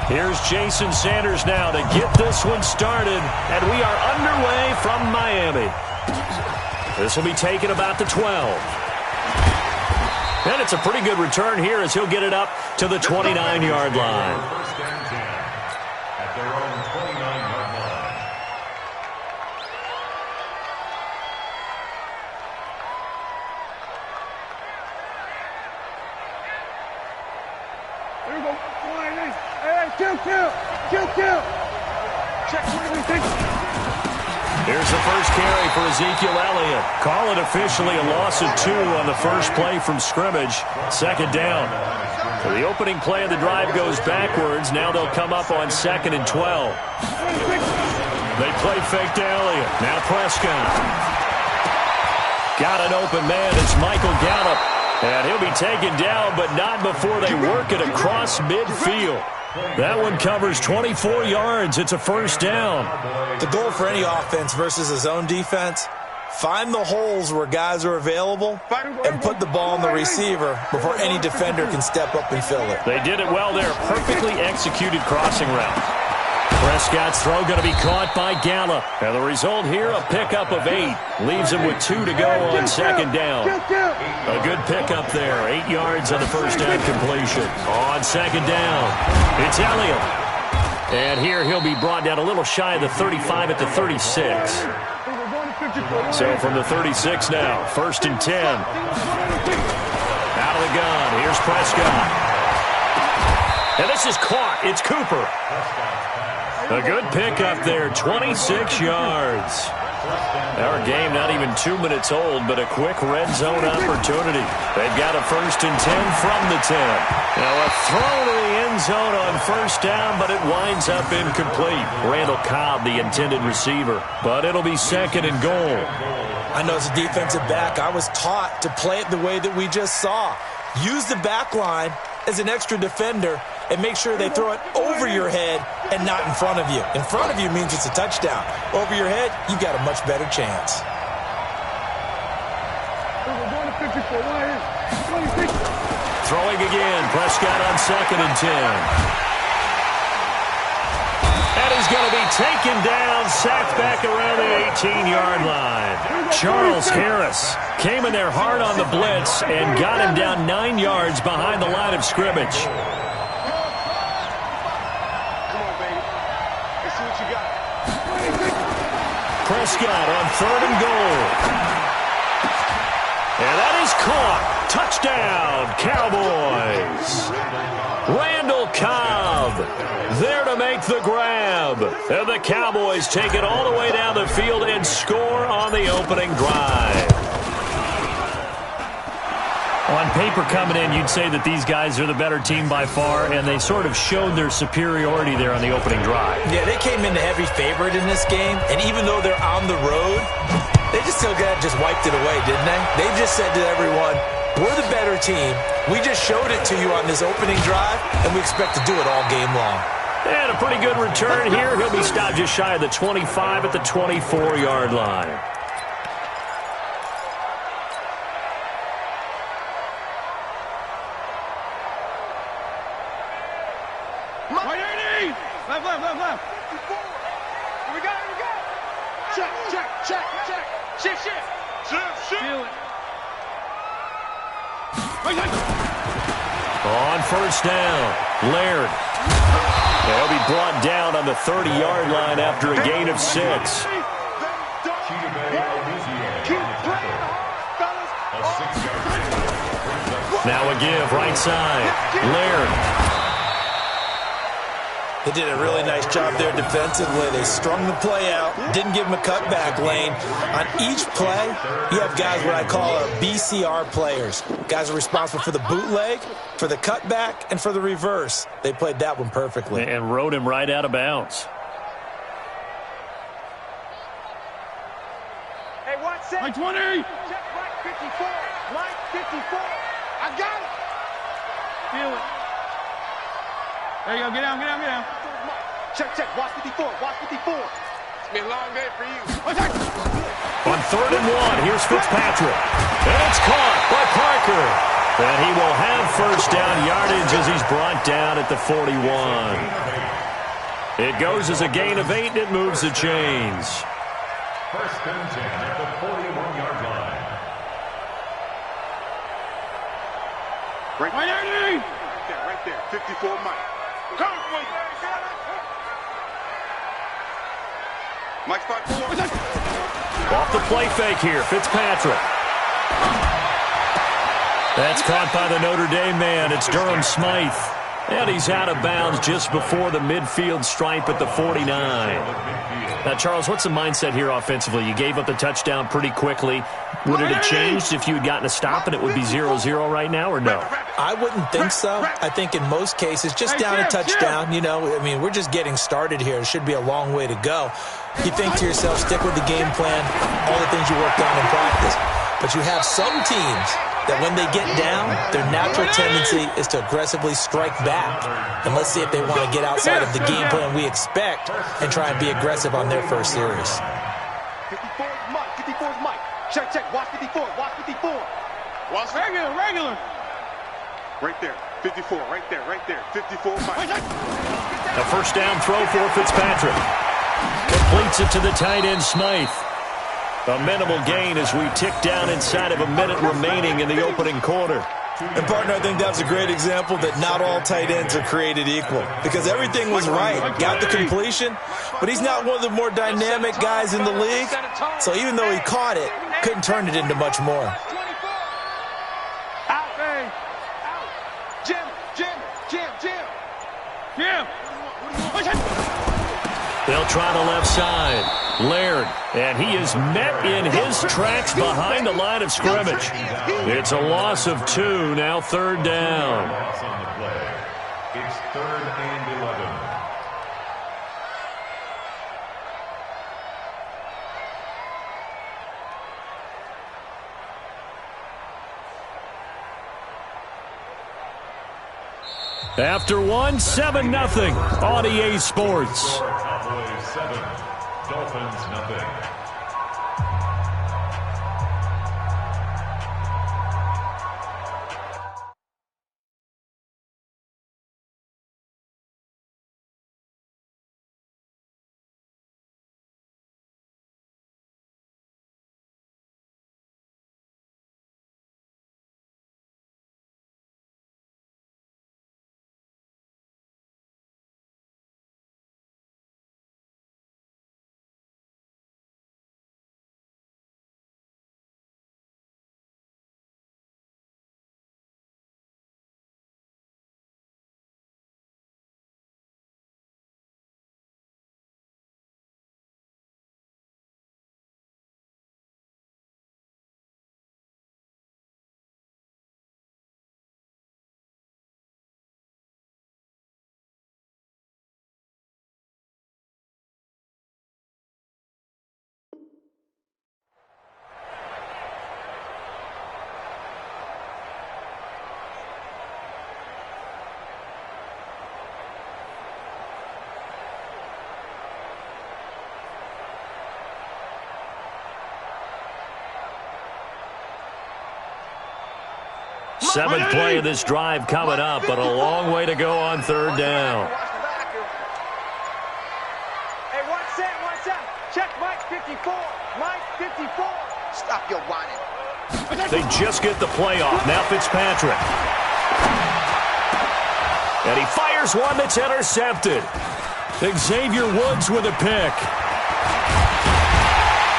Here's Jason Sanders now to get this one started, and we are underway from Miami. This will be taken about the 12. And it's a pretty good return here as he'll get it up to the 29-yard line. First and 10 at their own 29-yard line. Here we go. Hey, kill. Check, what do we think? Here's the first carry for Ezekiel Elliott. Call it officially a loss of 2 on the first play from scrimmage. Second down. So the opening play of the drive goes backwards. Now they'll come up on 2nd and 12. They play fake to Elliott. Now Prescott. Got an open man. It's Michael Gallup. And he'll be taken down, but not before they work it across midfield. That one covers 24 yards. It's a first down. The goal for any offense versus a zone defense, find the holes where guys are available and put the ball on the receiver before any defender can step up and fill it. They did it well there. Perfectly executed crossing route. Prescott's throw going to be caught by Gallup. And the result here, a pickup of 8. Leaves him with 2 to go on second down. A good pickup there. 8 yards on the first down completion. On second down, it's Elliott. And here he'll be brought down a little shy of the 35 at the 36. So from the 36 now, 1st and 10. Out of the gun, here's Prescott. And this is caught. It's Cooper. A good pickup there, 26 yards. Our game not even 2 minutes old, but a quick red zone opportunity. They've got a 1st and 10 from the 10. Now a throw to the end zone on first down, but it winds up incomplete. Randall Cobb, the intended receiver, but it'll be 2nd and goal. I know as a defensive back, I was taught to play it the way that we just saw. Use the back line as an extra defender and make sure they throw it over your head and not in front of you. In front of you means it's a touchdown. Over your head, you've got a much better chance. Throwing again, Prescott on 2nd and 10. And he's going to be taken down, sacked back around the 18-yard line. Charles Harris came in there hard on the blitz and got him down 9 yards behind the line of scrimmage. Prescott on 3rd and goal. And that is caught. Touchdown, Cowboys. Randall Cobb there to make the grab. And the Cowboys take it all the way down the field and score on the opening drive. On paper coming in, you'd say that these guys are the better team by far, and they sort of showed their superiority there on the opening drive. Yeah, they came in the heavy favorite in this game, and even though they're on the road, they just still just wiped it away, didn't they? They just said to everyone, we're the better team. We just showed it to you on this opening drive, and we expect to do it all game long. And a pretty good return here. He'll be stopped just shy of the 25 at the 24-yard line. Left. Here we go. Check. Shift. Feel it. On first down, Laird. They'll be brought down on the 30-yard line after a gain of 6. Now a give, right side, Laird. They did a really nice job there defensively. They strung the play out, didn't give him a cutback lane. On each play, you have guys what I call our BCR players. Guys are responsible for the bootleg, for the cutback, and for the reverse. They played that one perfectly. And rode him right out of bounds. Hey, watch it. Line 20. Check line 54. Line 54. I got it. Feel it. There you go. Get down. Check. Watch 54. It's going to be a long day for you. On 3rd and 1, here's Fitzpatrick. And it's caught by Parker. And he will have first down yardage as he's brought down at the 41. It goes as a gain of 8, and it moves the chains. First and 10 at the 41-yard line. Right there. 54 Mike. Come on, Mike. Mike, spot. Off the play fake here, Fitzpatrick. That's caught by the Notre Dame man. It's Durham Smythe. And he's out of bounds just before the midfield stripe at the 49. Now, Charles, what's the mindset here offensively? You gave up the touchdown pretty quickly. Would it have changed if you had gotten a stop and it would be 0-0 right now, or no? I wouldn't think so. I think in most cases, just down a touchdown, you know, I mean, we're just getting started here. It should be a long way to go. You think to yourself, stick with the game plan, all the things you worked on in practice. But you have some teams that when they get down, their natural tendency is to aggressively strike back. And let's see if they want to get outside of the game plan we expect and try and be aggressive on their first series. 54 is Mike. 54 is Mike. Check. Watch 54. Watch 54. Watch regular. Right there. 54. Right there. 54 Mike. A first down throw for Fitzpatrick. Completes it to the tight end, Smythe. A minimal gain as we tick down inside of a minute remaining in the opening quarter. And, partner, I think that's a great example that not all tight ends are created equal because everything was right. Got the completion, but he's not one of the more dynamic guys in the league. So even though he caught it, couldn't turn it into much more. Jim. They'll try the left side. Laird, and he is met in his tracks behind the line of scrimmage. It's a loss of 2, now third down. Loss on the play. It's 3rd and 11. After 7-0 on EA Sports. Cowboys 7, Dolphins nothing. Seventh play of this drive coming up, but a long way to go on third down. Hey, watch that. Check Mike 54. Mike 54. Stop your whining. They just get the play off. Now Fitzpatrick. And he fires one that's intercepted. Xavier Woods with a pick.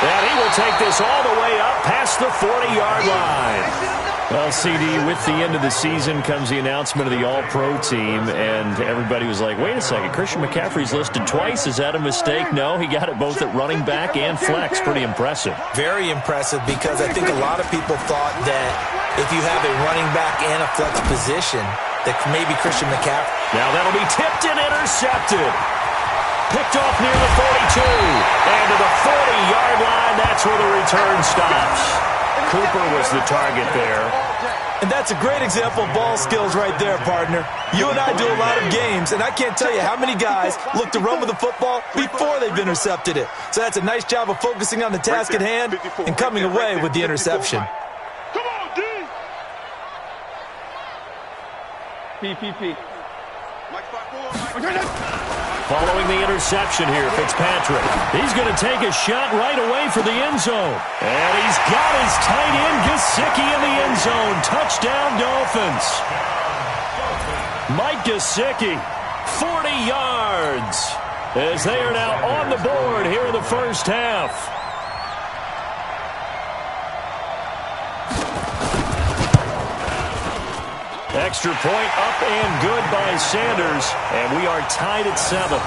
And he will take this all the way up past the 40-yard line. Well, CD, with the end of the season comes the announcement of the All-Pro team, and everybody was like, wait a second, Christian McCaffrey's listed twice. Is that a mistake? No, he got it both at running back and flex. Pretty impressive. Very impressive because I think a lot of people thought that if you have a running back and a flex position, that maybe Christian McCaffrey. Now that'll be tipped and intercepted. Picked off near the 42. And to the 40-yard line, that's where the return stops. Cooper was the target there. And that's a great example of ball skills right there, partner. You and I do a lot of games, and I can't tell you how many guys look to run with the football before they've intercepted it. So that's a nice job of focusing on the task at hand and coming away with the interception. Come on, D. P. Following the interception here, Fitzpatrick. He's going to take a shot right away for the end zone. And he's got his tight end, Gesicki, in the end zone. Touchdown, Dolphins. Mike Gesicki, 40 yards, as they are now on the board here in the first half. Extra point up and good by Sanders, and we are tied at 7.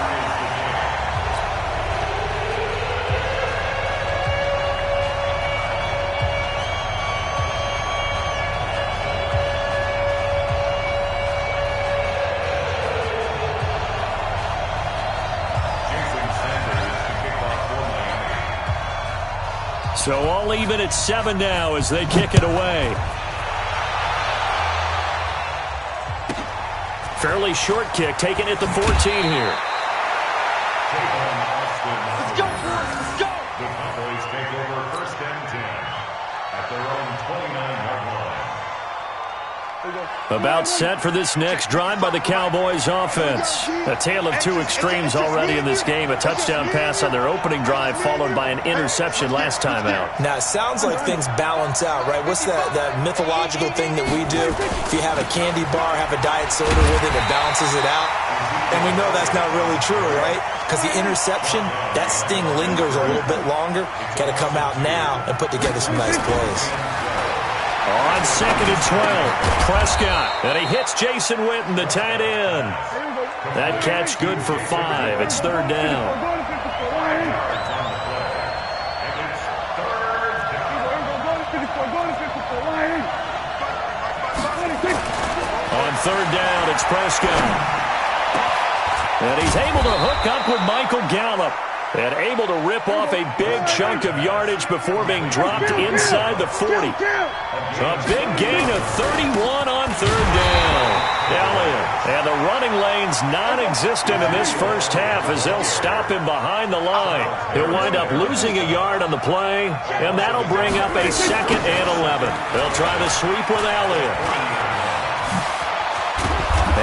So all even at 7 now as they kick it away. Fairly short kick, taken at the 14 here. Let's go, let's go. The Cowboys take over first and 10 at their own 29-yard line. About set for this next drive by the Cowboys offense. A tale of two extremes already in this game. A touchdown pass on their opening drive followed by an interception last time out. Now, it sounds like things balance out, right? What's that mythological thing that we do? If you have a candy bar, have a diet soda with it, it balances it out. And we know that's not really true, right? Because the interception, that sting lingers a little bit longer. Got to come out now and put together some nice plays. On 2nd and 12, Prescott, and he hits Jason Witten, the tight end. That catch good for 5. It's 3rd down. On 3rd down, it's Prescott. And he's able to hook up with Michael Gallup. And able to rip off a big chunk of yardage before being dropped inside the 40. A big gain of 31 on 3rd down. Elliott. And the running lane's non-existent in this first half as they'll stop him behind the line. He'll wind up losing a yard on the play, and that'll bring up a 2nd and 11. They'll try the sweep with Elliott.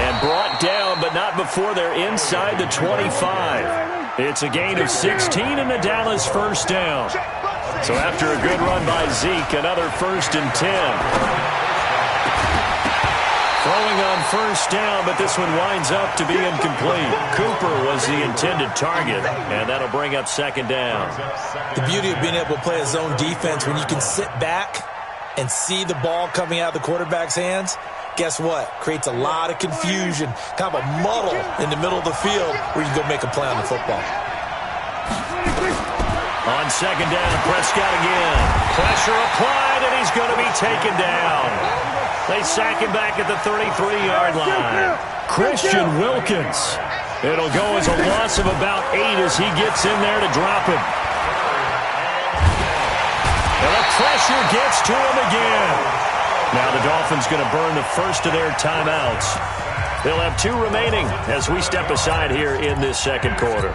And brought down, but not before they're inside the 25. It's a gain of 16 and the Dallas first down. So after a good run by Zeke, another 1st and 10. Throwing on 1st down, but this one winds up to be incomplete. Cooper was the intended target, and that'll bring up 2nd down. The beauty of being able to play a zone defense when you can sit back and see the ball coming out of the quarterback's hands, guess what? Creates a lot of confusion, kind of a muddle in the middle of the field where you can go make a play on the football. On 2nd down, Prescott again. Pressure applied, and he's going to be taken down. They sack him back at the 33-yard line. Christian Wilkins. It'll go as a loss of about 8 as he gets in there to drop him. And the pressure gets to him again. Now the Dolphins going to burn the first of their timeouts. They'll have 2 remaining as we step aside here in this 2nd quarter.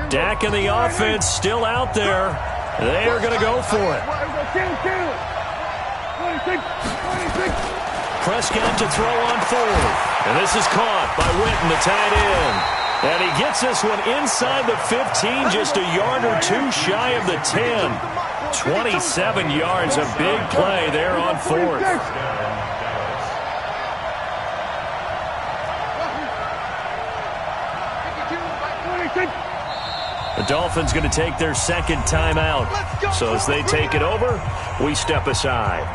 Dak and the offense still out there. They are going to go for it. Prescott to throw on 4th. And this is caught by Witten, the tight end. And he gets this one inside the 15, just a yard or 2 shy of the 10. 27 yards, a big play there on 4th. The Dolphins going to take their 2nd timeout. So as they take it over, we step aside.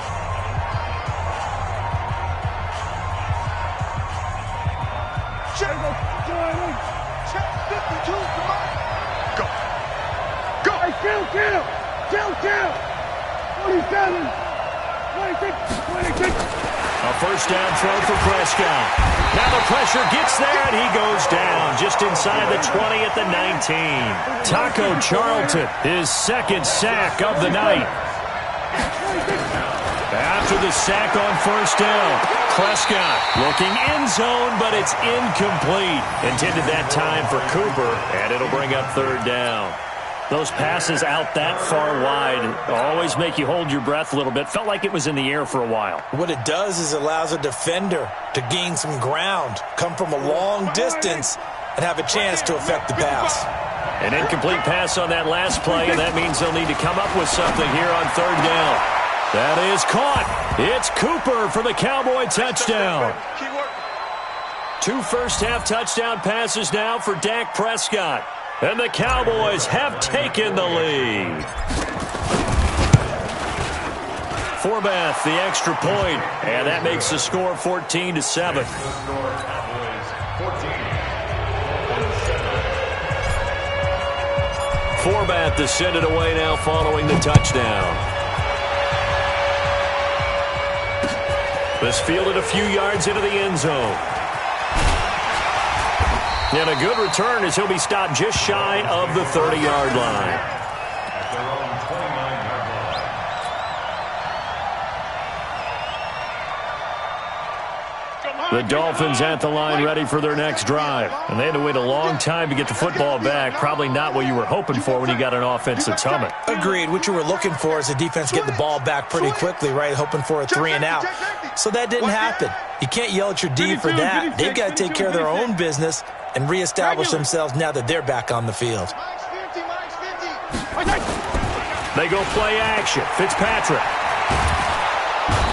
Kill. 27. 26. A 1st down throw for Prescott. Now the pressure gets there, and he goes down just inside the 20 at the 19. Taco Charlton, his 2nd sack of the night. After the sack on 1st down, Prescott looking end zone, but it's incomplete. Intended that time for Cooper, and it'll bring up third down. Those passes out that far wide always make you hold your breath a little bit. Felt like it was in the air for a while. What it does is it allows a defender to gain some ground, come from a long distance, and have a chance to affect the pass. An incomplete pass on that last play, and that means they'll need to come up with something here on third down. That is caught. It's Cooper for the Cowboy touchdown. 2 first-half touchdown passes now for Dak Prescott. And the Cowboys have taken the lead. Forbath, the extra point, and that makes the score 14-7. Forbath to send it away now following the touchdown. This fielded a few yards into the end zone. And a good return as he'll be stopped just shy of the 30-yard line. At their own 29-yard line. The Dolphins at the line ready for their next drive. And they had to wait a long time to get the football back. Probably not what you were hoping for when you got an offense that's humming. Agreed. What you were looking for is the defense get the ball back pretty quickly, right? Hoping for a 3 and out. So that didn't happen. You can't yell at your D for that. They've got to take care of their own business and reestablish themselves now that they're back on the field. They go play action. Fitzpatrick.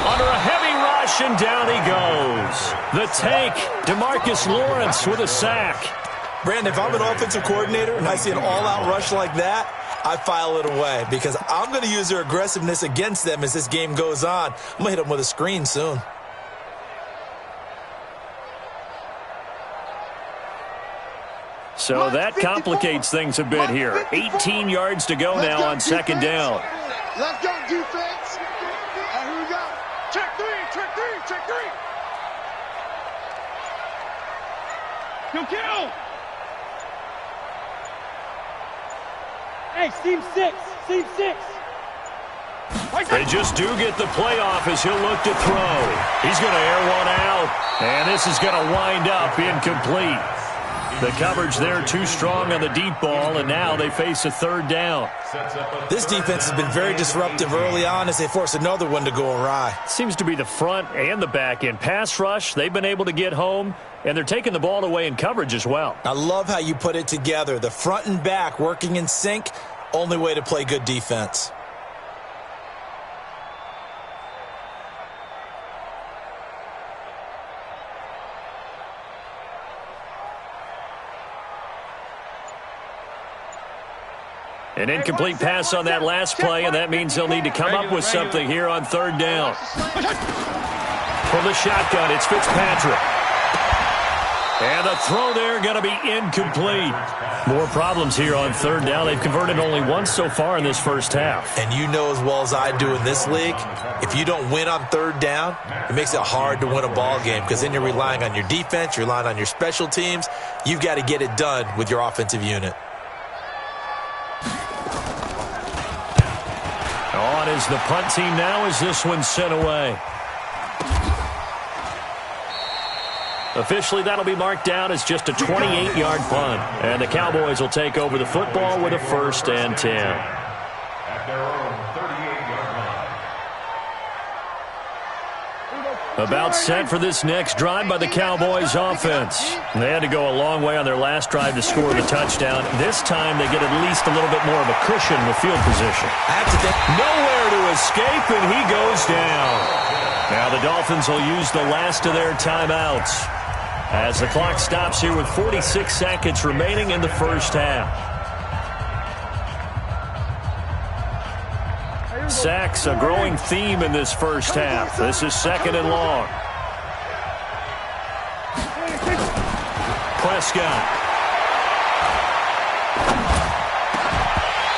Under a heavy rush, and down he goes. The tank, DeMarcus Lawrence with a sack. Brandon, if I'm an offensive coordinator and I see an all-out rush like that, I file it away because I'm going to use their aggressiveness against them as this game goes on. I'm going to hit them with a screen soon. So that complicates things a bit here. 18 yards to go now on second down. Let's go, defense. And here we go. Check three, check three, check three. Kill. Hey, Team 6. Team 6. They just do get the playoff as he'll look to throw. He's going to air one out, and this is going to wind up incomplete. The coverage there too strong on the deep ball, and now they face a third down. This defense has been very disruptive early on as they force another one to go awry. Seems to be the front and the back end. Pass rush, they've been able to get home, and they're taking the ball away in coverage as well. I love how you put it together. The front and back working in sync, only way to play good defense. An incomplete pass on that last play, and that means they'll need to come up with something here on third down. From the shotgun, it's Fitzpatrick. And the throw there going to be incomplete. More problems here on third down. They've converted only once so far in this first half. And you know as well as I do in this league, if you don't win on third down, it makes it hard to win a ball game because then you're relying on your defense, you're relying on your special teams. You've got to get it done with your offensive unit. On is the punt team now as this one's sent away. Officially, that'll be marked down as just a 28-yard punt. And the Cowboys will take over the football with a 1st and 10. At their own 38-yard line. About set for this next drive by the Cowboys offense. They had to go a long way on their last drive to score the touchdown. This time they get at least a little bit more of a cushion with field position. I have to think. Nowhere to escape, and he goes down. Now the Dolphins will use the last of their timeouts as the clock stops here with 46 seconds remaining in the first half. Sacks, a growing theme in this first half. This is 2nd and long. Prescott.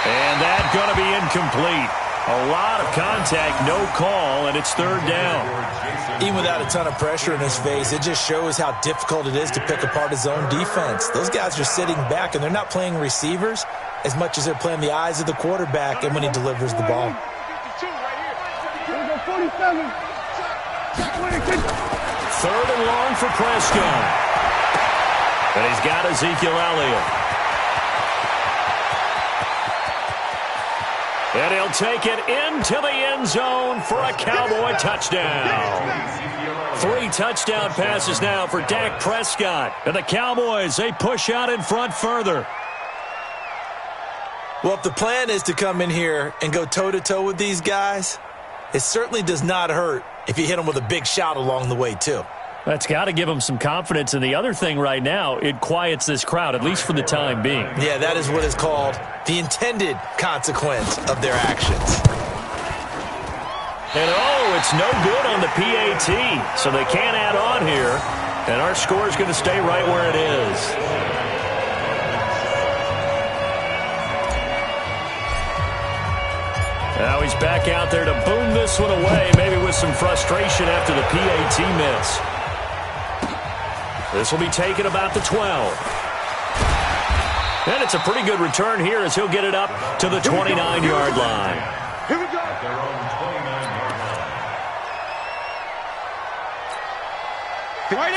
And that's going to be incomplete. A lot of contact, no call, and it's 3rd down. Even without a ton of pressure in his face, it just shows how difficult it is to pick apart his own defense. Those guys are sitting back, and they're not playing receivers as much as they're playing the eyes of the quarterback and when he delivers the ball. 47. third and long for Prescott. And he's got Ezekiel Elliott. And he'll take it into the end zone for a Cowboy touchdown. 3 touchdown passes now for Dak Prescott. And the Cowboys, they push out in front further. Well, if the plan is to come in here and go toe-to-toe with these guys, it certainly does not hurt if you hit them with a big shout along the way, too. That's got to give them some confidence. And the other thing right now, it quiets this crowd, at least for the time being. Yeah, that is what is called the intended consequence of their actions. And, it's no good on the PAT, so they can't add on here. And our score is going to stay right where it is. Now he's back out there to boom this one away, maybe with some frustration after the PAT miss. This will be taken about the 12. And it's a pretty good return here as he'll get it up to the 29-yard line. Here we go. At their own 29-yard line.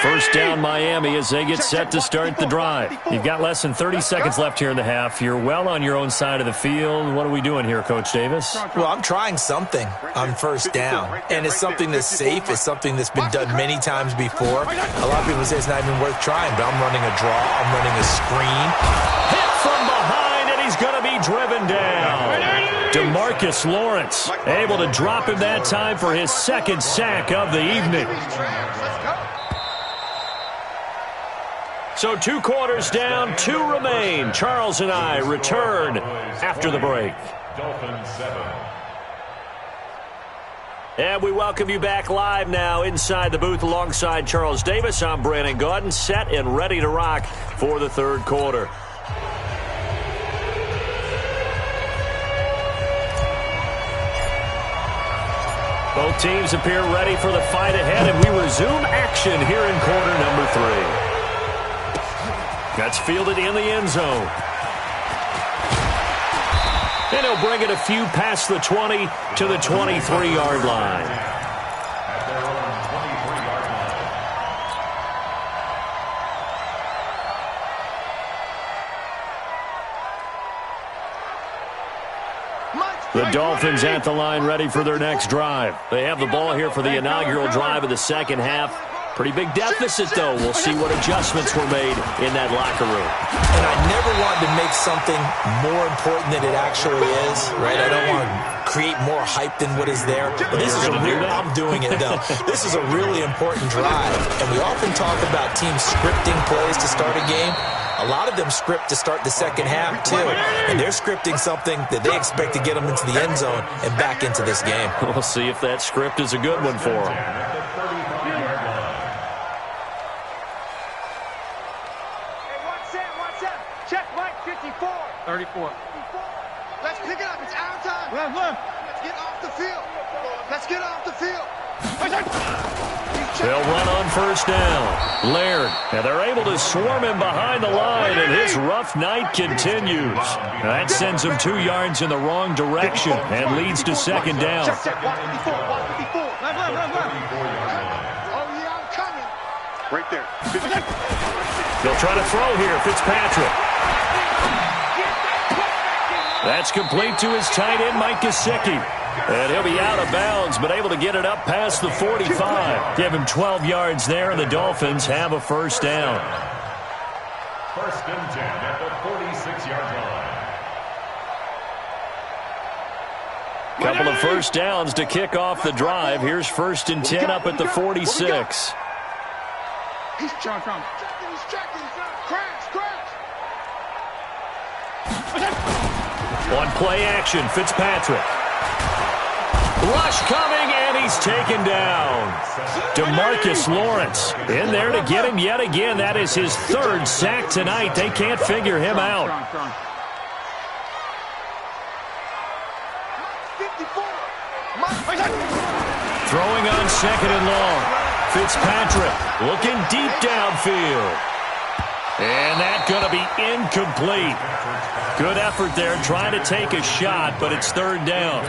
First down Miami as they get set to start the drive. You've got less than 30 seconds left here in the half. You're well on your own side of the field. What are we doing here, Coach Davis? Well, I'm trying something on first down, and it's something that's safe. It's something that's been done many times before. A lot of people say it's not even worth trying, but I'm running a draw. I'm running a screen. Hit from behind, and he's going to be driven down. DeMarcus Lawrence able to drop him that time for his second sack of the evening. So 2 quarters down, 2 remain. Charles and I return after the break. Dolphins 7. And we welcome you back live now inside the booth alongside Charles Davis. I'm Brandon Gaudin, set and ready to rock for the third quarter. Both teams appear ready for the fight ahead, and we resume action here in quarter number 3. That's fielded in the end zone. And he'll bring it a few past the 20 to the 23-yard line. At their own 23-yard line. The Dolphins at the line ready for their next drive. They have the ball here for the inaugural drive of the second half. Pretty big deficit, though. We'll see what adjustments were made in that locker room. And I never wanted to make something more important than it actually is, right? I don't want to create more hype than what is there. But this is I'm doing it, though. This is a really important drive. And we often talk about teams scripting plays to start a game. A lot of them script to start the second half, too. And they're scripting something that they expect to get them into the end zone and back into this game. We'll see if that script is a good one for them. Check right 54. 34. Let's pick it up. It's our time. Left. Let's get off the field. Let's get off the field. They'll run on first down. Laird. And they're able to swarm him behind the line, and his rough night continues. That sends him 2 yards in the wrong direction and leads to second down. Check. 54. Left. Oh, yeah, I'm coming. Right there. They'll try to throw here. Fitzpatrick. That's complete to his tight end, Mike Gesicki. And he'll be out of bounds, but able to get it up past the 45. Give him 12 yards there, and the Dolphins have a first down. First and 10 at the 46-yard line. Couple of first downs to kick off the drive. Here's first and 10 up at the 46. He's checking. Crash. On play action, Fitzpatrick. Rush coming, and he's taken down. DeMarcus Lawrence in there to get him yet again. That is his 3rd sack tonight. They can't figure him out. Throwing on second and long. Fitzpatrick looking deep downfield. And that's going to be incomplete. Good effort there trying to take a shot, but it's 3rd down.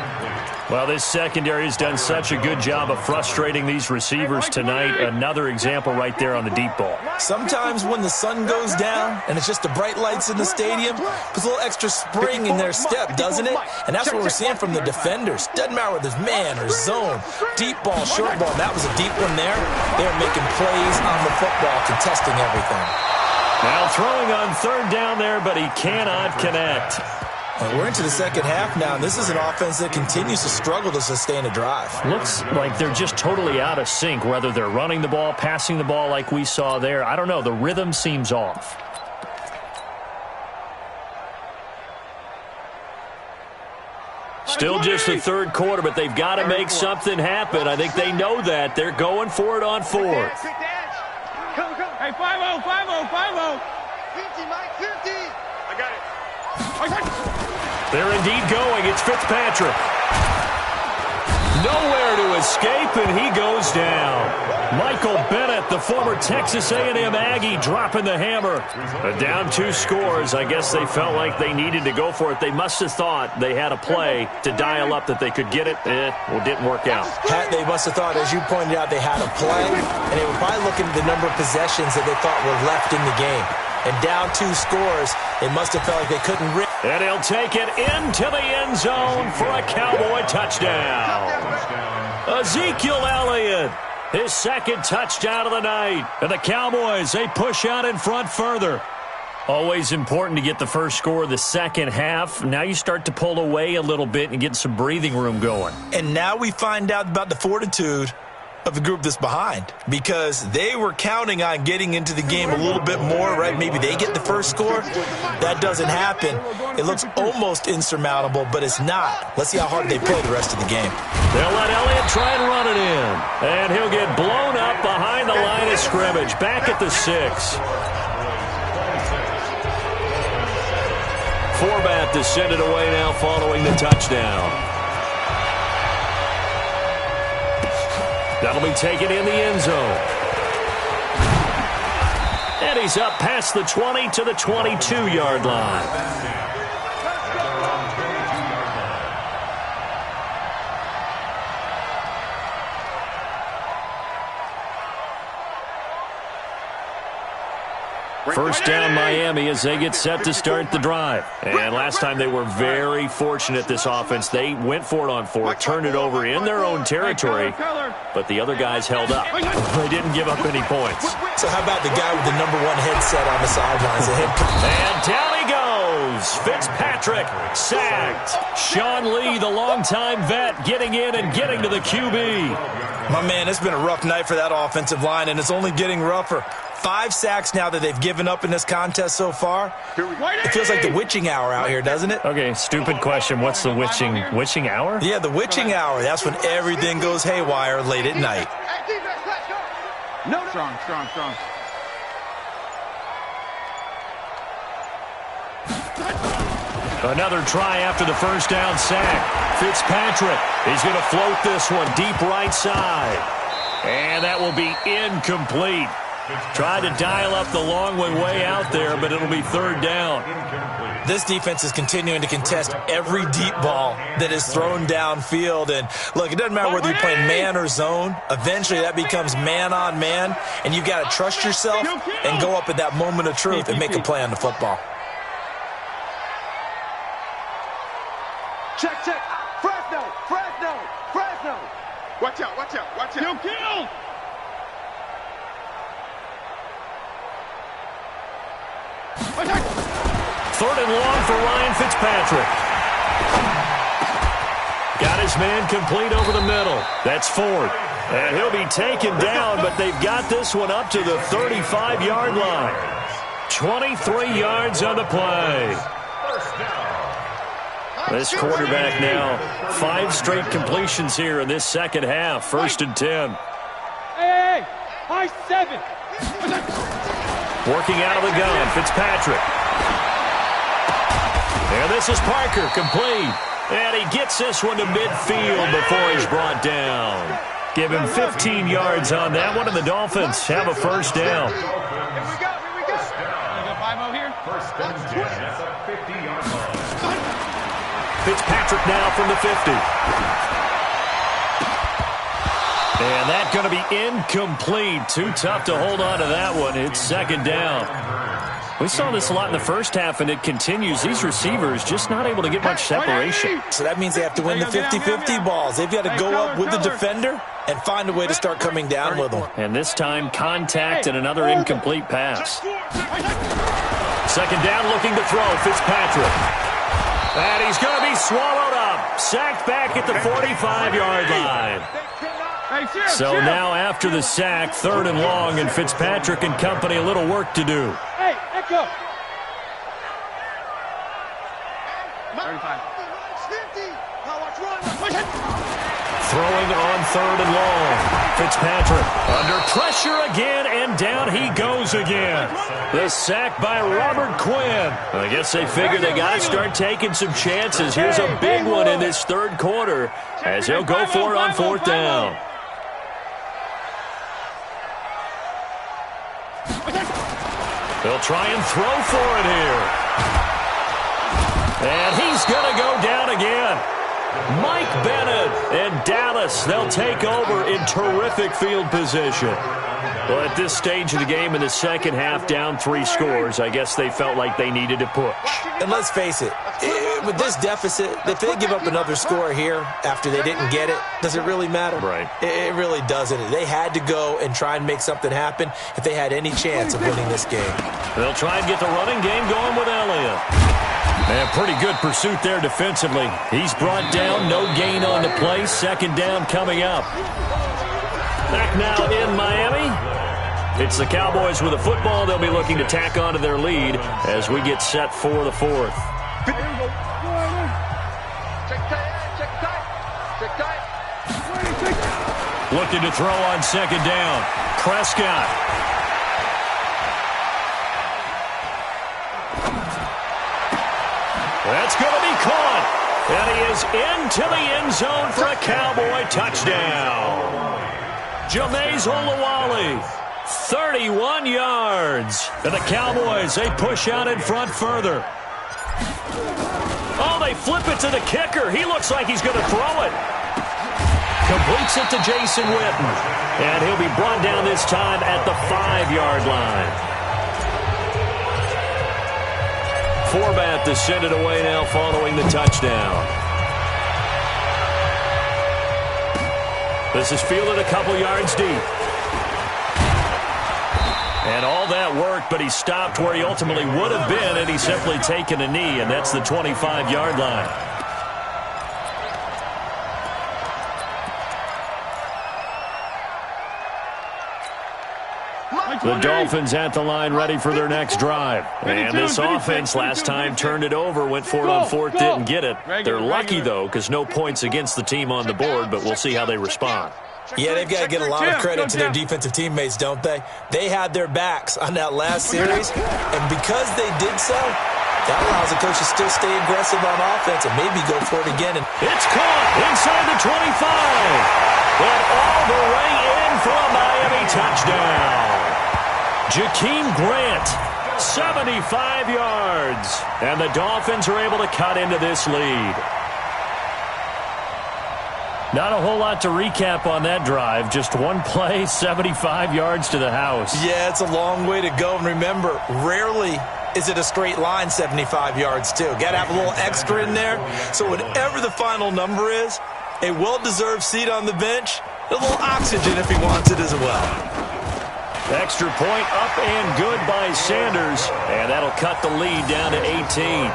Well, this secondary has done such a good job of frustrating these receivers tonight. Another example right there on the deep ball. Sometimes when the sun goes down and it's just the bright lights in the stadium, puts a little extra spring in their step, doesn't it? And that's what we're seeing from the defenders. Doesn't matter whether it's man or zone, deep ball, short ball. That was a deep one there. They're making plays on the football, contesting everything. Now throwing on third down there, but he cannot connect. And we're into the second half now, and this is an offense that continues to struggle to sustain a drive. Looks like they're just totally out of sync, whether they're running the ball, passing the ball like we saw there. I don't know. The rhythm seems off. Still just the third quarter, but they've got to make something happen. I think they know that. They're going for it on fourth. Hey, 5-0, 5-0, 5-0. 50, Mike, 50. I got it. They're indeed going. It's Fitzpatrick. Nowhere to escape, and he goes down. Michael Bennett, the former Texas A&M Aggie, dropping the hammer. Down 2 scores. I guess they felt like they needed to go for it. They must have thought they had a play to dial up that they could get it. Well, didn't work out. They must have thought, as you pointed out, they had a play, and they were probably looking at the number of possessions that they thought were left in the game. And down 2 scores, they must have felt like they couldn't rip. And he'll take it into the end zone for a Cowboy touchdown. Ezekiel Elliott, his second touchdown of the night. And the Cowboys, they push out in front further. Always important to get the first score of the second half. Now you start to pull away a little bit and get some breathing room going. And now we find out about the fortitude of the group that's behind, because they were counting on getting into the game a little bit more, right? Maybe they get the first score. That doesn't happen. It looks almost insurmountable, but it's not. Let's see how hard they play the rest of the game. They'll let Elliott try and run it in, and he'll get blown up behind the line of scrimmage, back at the 6. Forbat to send it away now following the touchdown. That'll be taken in the end zone. And he's up past the 20 to the 22-yard line. First down Miami as they get set to start the drive. And last time they were very fortunate, this offense. They went for it on 4, turned it over in their own territory, but the other guys held up. They didn't give up any points. So how about the guy with the #1 headset on the sidelines? And down he goes. Fitzpatrick sacked. Sean Lee, the longtime vet, getting in and getting to the QB. My man, it's been a rough night for that offensive line, and it's only getting rougher. 5 sacks now that they've given up in this contest so far. It feels like the witching hour out here, doesn't it? Okay, stupid question. What's the witching hour? Yeah, the witching hour. That's when everything goes haywire late at night. No, strong. Another try after the first down sack. Fitzpatrick, he's going to float this one deep right side. And that will be incomplete. Tried to dial up the long one way out there, but it'll be third down. This defense is continuing to contest every deep ball that is thrown downfield. And, look, it doesn't matter whether you're playing man or zone. Eventually that becomes man on man, and you've got to trust yourself and go up at that moment of truth and make a play on the football. Check. Fresno. Watch out. Kill. Third and long for Ryan Fitzpatrick. Got his man complete over the middle. That's Ford. And he'll be taken down, but they've got this one up to the 35-yard line. 23 yards on the play. This quarterback now, 5 straight completions here in this second half. 1st and 10. Hey, high 7. Working out of the gun, Fitzpatrick. And this is Parker, complete. And he gets this one to midfield before he's brought down. Give him 15 yards on that one, and the Dolphins have a first down. Here we go. You go 5-0 here. First and 10 at the 50-yard line. Fitzpatrick now from the 50. And that's going to be incomplete. Too tough to hold on to that one. It's second down. We saw this a lot in the first half, and it continues. These receivers just not able to get much separation. So that means they have to win the 50-50 balls. They've got to go up with the defender and find a way to start coming down with them. And this time, contact and another incomplete pass. Second down, looking to throw, Fitzpatrick. And he's going to be swallowed up. Sacked back at the 45-yard line. So now after the sack, third and long, and Fitzpatrick and company a little work to do. Hey, echo. Throwing on third and long. Fitzpatrick under pressure again, and down he goes again. The sack by Robert Quinn. I guess they figure they got to start taking some chances. Here's a big one in this third quarter as he'll go for it on fourth down. They'll try and throw for it here. And he's going to go down again. Mike Bennett and Dallas, they'll take over in terrific field position. Well, at this stage of the game in the second half, down 3 scores, I guess they felt like they needed to push. And let's face it, with this deficit, if they give up another score here after they didn't get it, does it really matter? Right. It really doesn't. They had to go and try and make something happen if they had any chance of winning this game. They'll try and get the running game going with Elliott. And pretty good pursuit there defensively. He's brought down, no gain on the play. Second down coming up. Back now in Miami. It's the Cowboys with a football. They'll be looking to tack onto their lead as we get set for the fourth. Looking to throw on second down. Prescott. That's going to be caught. And he is into the end zone for a Cowboy touchdown. Jameis Olawale, 31 yards. And the Cowboys, they push out in front further. Oh, they flip it to the kicker. He looks like he's going to throw it. Completes it to Jason Witten. And he'll be brought down this time at the 5-yard line. Forbat to send it away now following the touchdown. This is fielded a couple yards deep. And all that worked, but he stopped where he ultimately would have been, and he's simply taken a knee, and that's the 25-yard line. The Dolphins at the line ready for their next drive. And this offense last time turned it over, went for it on fourth, didn't get it. They're lucky, though, because no points against the team on the board, but we'll see how they respond. Yeah, they've got to get a lot of credit to their defensive teammates, don't they? They had their backs on that last series, and because they did so, that allows the coach to still stay aggressive on offense and maybe go for it again. And it's caught inside the 25. And all the way in for a Miami touchdown. Jakeem Grant, 75 yards. And the Dolphins are able to cut into this lead. Not a whole lot to recap on that drive. Just one play, 75 yards to the house. Yeah, it's a long way to go. And remember, rarely is it a straight line 75 yards, too. Got to have a little extra in there. So whatever the final number is, a well-deserved seat on the bench, a little oxygen if he wants it as well. Extra point up and good by Sanders. And that'll cut the lead down to 18.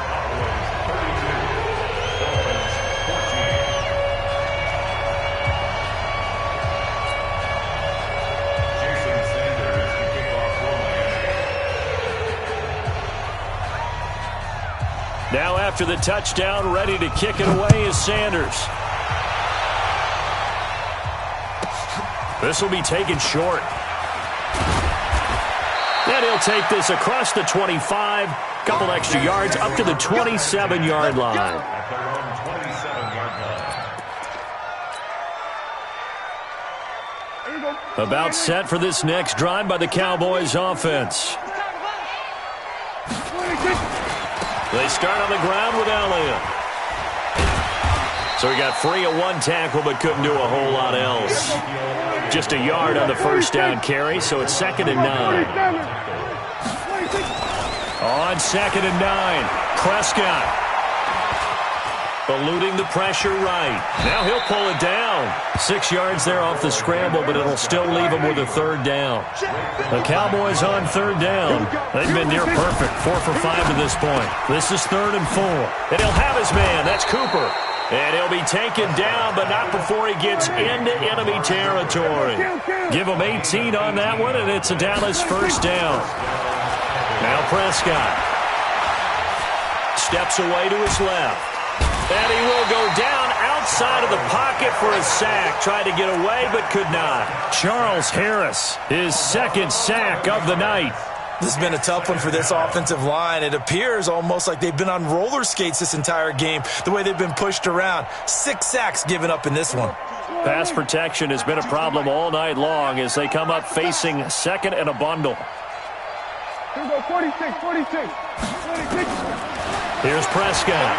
Now after the touchdown, ready to kick it away is Sanders. This will be taken short. And he'll take this across the 25, couple extra yards up to the 27-yard line. About set for this next drive by the Cowboys offense. They start on the ground with Elliott. So he got free of one tackle but couldn't do a whole lot else. Just a yard on the first down carry, so it's 2nd and 9. On 2nd and 9, Prescott. Eluding the pressure right. Now he'll pull it down. 6 yards there off the scramble, but it'll still leave him with a 3rd down. The Cowboys on 3rd down. They've been near perfect, 4 for 5 to this point. This is 3rd and 4. And he'll have his man. That's Cooper. And he'll be taken down, but not before he gets into enemy territory. Give him 18 on that one, and it's a Dallas 1st down. Now Prescott steps away to his left. And he will go down outside of the pocket for a sack. Tried to get away, but could not. Charles Harris, his 2nd sack of the night. This has been a tough one for this offensive line. It appears almost like they've been on roller skates this entire game, the way they've been pushed around. 6 sacks given up in this one. Pass protection has been a problem all night long as they come up facing 2nd and a bundle. Here we go, 46. Here's Prescott.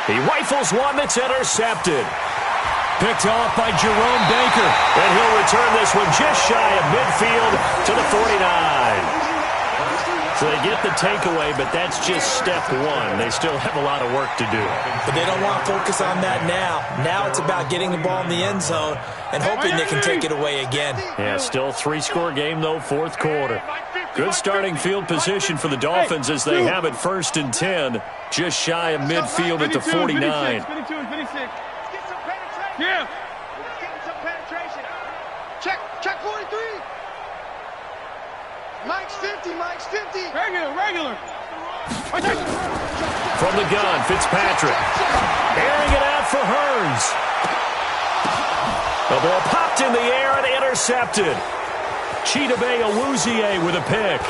He rifles one that's intercepted. Picked off by Jerome Baker. And he'll return this one just shy of midfield to the 49. So they get the takeaway, but that's just step 1. They still have a lot of work to do. But they don't want to focus on that now. Now it's about getting the ball in the end zone and hoping they can take it away again. Yeah, still a 3-score game, though, 4th quarter. Good starting field position for the Dolphins as they have it 1st and 10, just shy of midfield at the 49. 52 and 56. Yeah. Getting some penetration. Check 43. Mike's 50. Regular. From the gun, Fitzpatrick. Airing it out for Hearns. The ball popped in the air and intercepted. Chidobe Awuzie with a pick.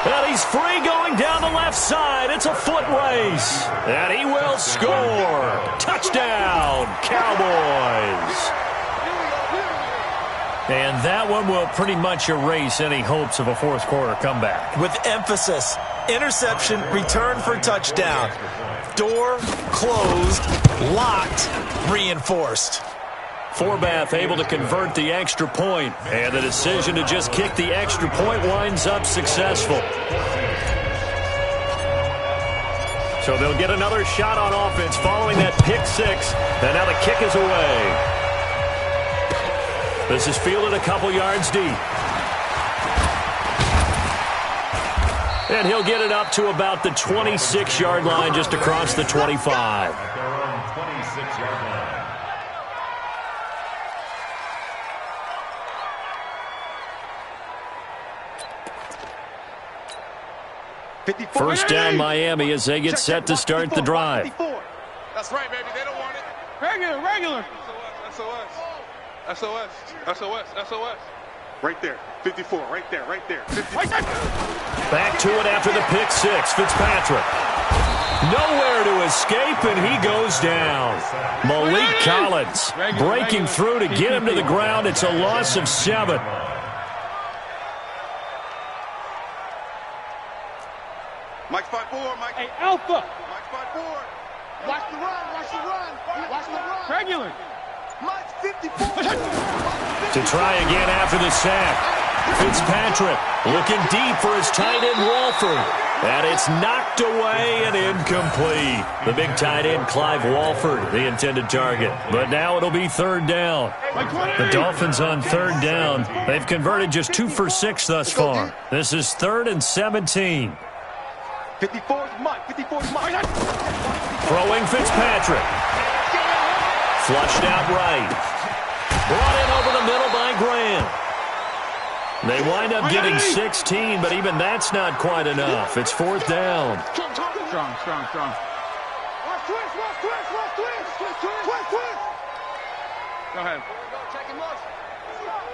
And he's free going down the left side. It's a foot race. And he will score. Touchdown, Cowboys. And that one will pretty much erase any hopes of a 4th quarter comeback. With emphasis. Interception, return for touchdown. Door closed, locked, reinforced. Forbath able to convert the extra point, and the decision to just kick the extra point winds up successful. So they'll get another shot on offense following that pick 6, and now the kick is away. This is fielded a couple yards deep. And he'll get it up to about the 26-yard line, just across the 25. At their own 26-yard line. First down Miami as they get set to start the drive. That's right, baby. They don't want it. Regular. SOS. Right there. 54. Right there. 54. Back to it after the pick 6. Fitzpatrick. Nowhere to escape, and he goes down. Malik Collins breaking through to get him to the ground. It's a loss of 7. Mike 5-4. Mike. Hey, Alpha. Mike 5-4. Watch the run. Regular. Mike 54. To try again after the sack. Fitzpatrick looking deep for his tight end Walford. And it's knocked away and incomplete. The big tight end Clive Walford, the intended target. But now it'll be 3rd down. The Dolphins on 3rd down. They've converted just 2 for 6 thus far. This is 3rd and 17. 54's Mike. Throwing Fitzpatrick. Flushed out right. Brought in over the middle by Graham. They wind up getting 16, but even that's not quite enough. It's 4th down. Strong. Twist. Go ahead.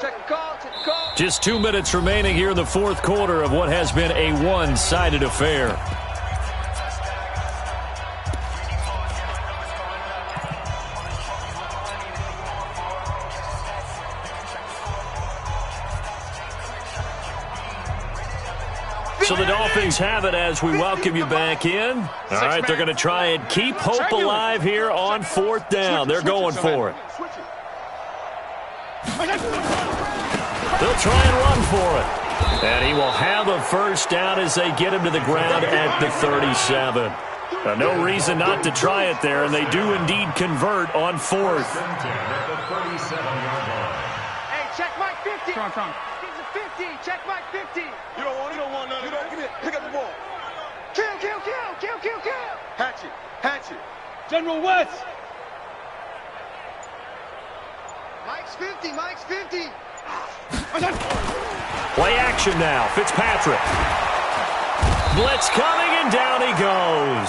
Check the call. Just 2 minutes remaining here in the 4th quarter of what has been a one-sided affair. So the Dolphins have it as we welcome you back in. All right, they're going to try and keep hope alive here on 4th down. They're going for it. They'll try and run for it. And he will have a first down as they get him to the ground at the 37. No reason not to try it there, and they do indeed convert on 4th. Hey, check Mike 50. Come on. He's a 50. Check Mike 50. You don't want none of that. Give me, pick up the ball. Kill. Hatchet. General West. Mike's 50. Play action now. Fitzpatrick. Blitz coming, and down he goes.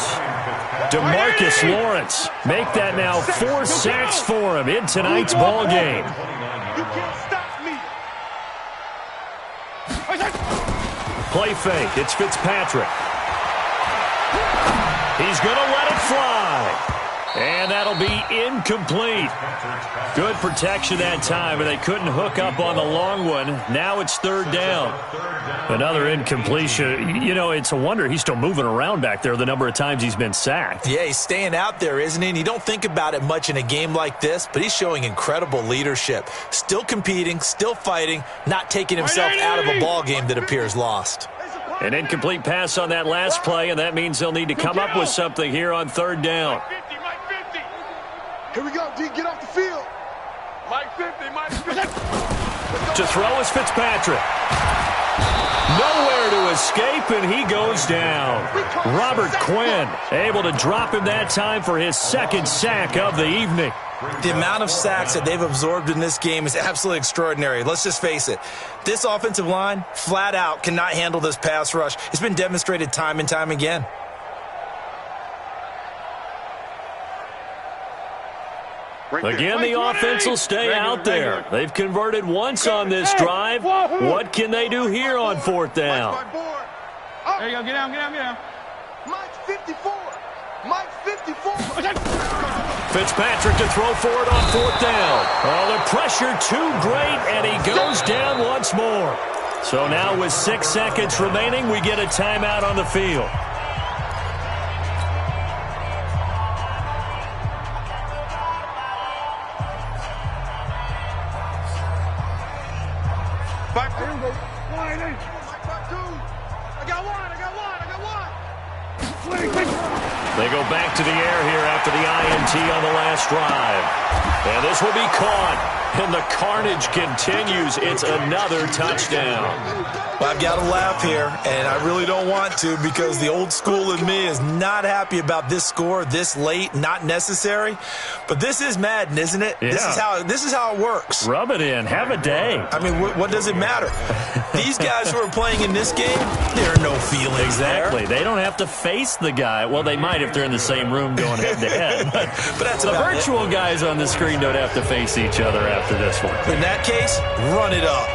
DeMarcus Lawrence. Make that now 4 sacks for him in tonight's ball game. You can't stop me. Play fake. It's Fitzpatrick. He's going to let it fly. And that'll be incomplete. Good protection that time, and they couldn't hook up on the long one. Now it's 3rd down. Another incompletion. You know, it's a wonder he's still moving around back there the number of times he's been sacked. Yeah, he's staying out there, isn't he? And you don't think about it much in a game like this, but he's showing incredible leadership. Still competing, still fighting, not taking himself out of a ball game that appears lost. An incomplete pass on that last play, and that means they'll need to come up with something here on 3rd down. Mike 50. Here we go, D. Get off the field. Mike 50. To throw is Fitzpatrick. Nowhere to escape, and he goes down. Robert Quinn able to drop him that time for his 2nd sack of the evening. The amount of sacks that they've absorbed in this game is absolutely extraordinary. Let's just face it. This offensive line, flat out, cannot handle this pass rush. It's been demonstrated time and time again. Again, the offense will stay out there. They've converted once on this drive. What can they do here on 4th down? There you go. Get down. Mike 54. Fitzpatrick to throw for it on 4th down. Oh, the pressure too great, and he goes down once more. So now with 6 seconds remaining, we get a timeout on the field. They go back to the air here after the INT on the last drive. And this will be caught. And the carnage continues. It's another touchdown. Well, I've got to laugh here, and I really don't want to because the old school in me is not happy about this score this late, not necessary. But this is Madden, isn't it? Yeah. This is how it works. Rub it in. Have a day. I mean, what does it matter? These guys who are playing in this game, there are no feelings Exactly. there. They don't have to face the guy. Well, they might if they're in the same room going head-to-head. But that's the about virtual guys on the screen don't have to face each other after this one. In that case, run it up.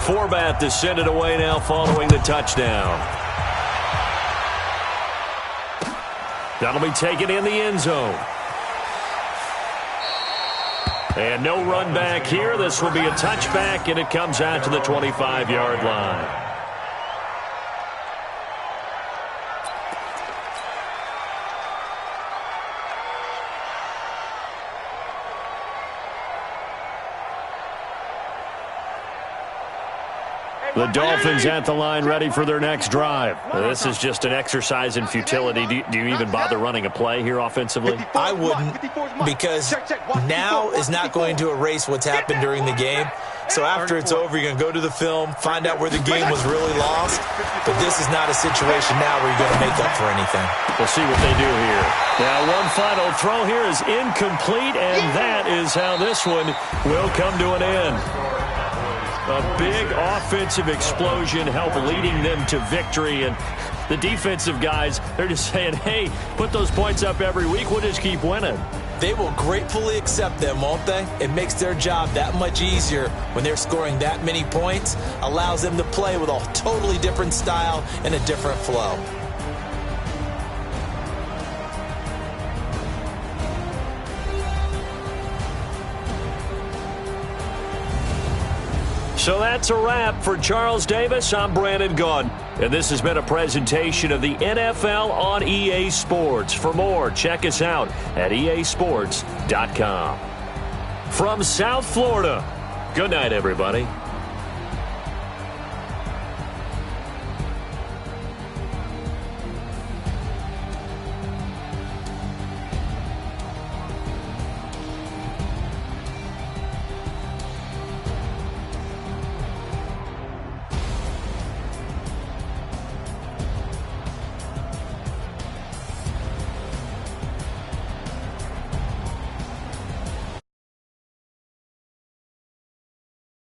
Forbat to send it away now following the touchdown. That'll be taken in the end zone. And no run back here. This will be a touchback, and it comes out to the 25-yard line. The Dolphins at the line ready for their next drive. This is just an exercise in futility. Do you even bother running a play here offensively? I wouldn't, because now is not going to erase what's happened during the game. So after it's over, you're going to go to the film, find out where the game was really lost. But this is not a situation now where you're going to make up for anything. We'll see what they do here. Now, one final throw here is incomplete, and that is how this one will come to an end. A big offensive explosion helped leading them to victory. And the defensive guys, they're just saying, hey, put those points up every week. We'll just keep winning. They will gratefully accept them, won't they? It makes their job that much easier when they're scoring that many points. Allows them to play with a totally different style and a different flow. So that's a wrap. For Charles Davis, I'm Brandon Gaudin. And this has been a presentation of the NFL on EA Sports. For more, check us out at easports.com. From South Florida, good night, everybody.